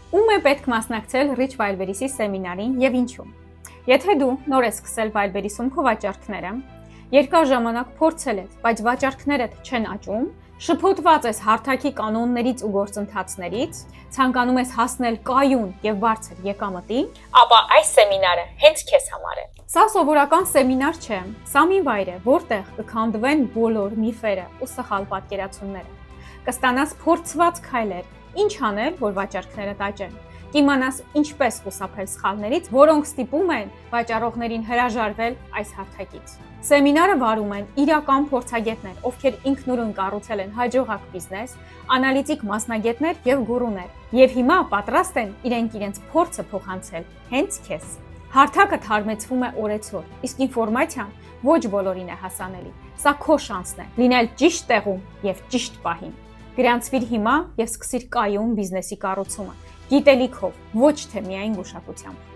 Ում է պետք մասնակցել Rich Wildberries-ի սեմինարին եւ ինչու։ Եթե դու նոր ես սկսել Wildberries-ում քո վաճառքները, երկար ժամանակ փորձել ես, բայց վաճառքներդ չեն աճում, շփոթված ես հարթակի կանոններից ու գործընթացներից, ցանկանում ես հասնել կայուն եւ բարձր եկամտի, ապա այս սեմինարը հենց քեզ համար է։ Սա սովորական սեմինար չէ, սա մի վայր է, որտեղ կքանդվեն բոլոր միֆերը ու սխալ պատկերացումները։ Կստանաս փորձված քայլեր, ինչ անել, որ վաճառքներդ աճեն։ Կիմանաս ինչպես խուսափել սխալներից, որոնք ստիպում են վաճառողներին հրաժարվել այս հարթակից։ Սեմինարը վարում են իրական փորձագետներ, ովքեր ինքնուրույն կառուցել են հաջողակ բիզնես, անալիտիկ մասնագետներ եւ գուրուներ, եւ հիմա պատրաստ են իրենց փորձը փոխանցել հենց քեզ։ Հարթակը թարմեցվում է օրեցօր, իսկ ինֆորմացիան ոչ բոլորին է հասանելի։ Սա քո շանսն է լինել ճիշտ տեղում եւ ճիշտ պահին։ Գրանցվիր հիմա եւ սկսիր կայուն բիզնեսի կառուցումը, գիտելիքով, ոչ թե միայն գուշակությամբ։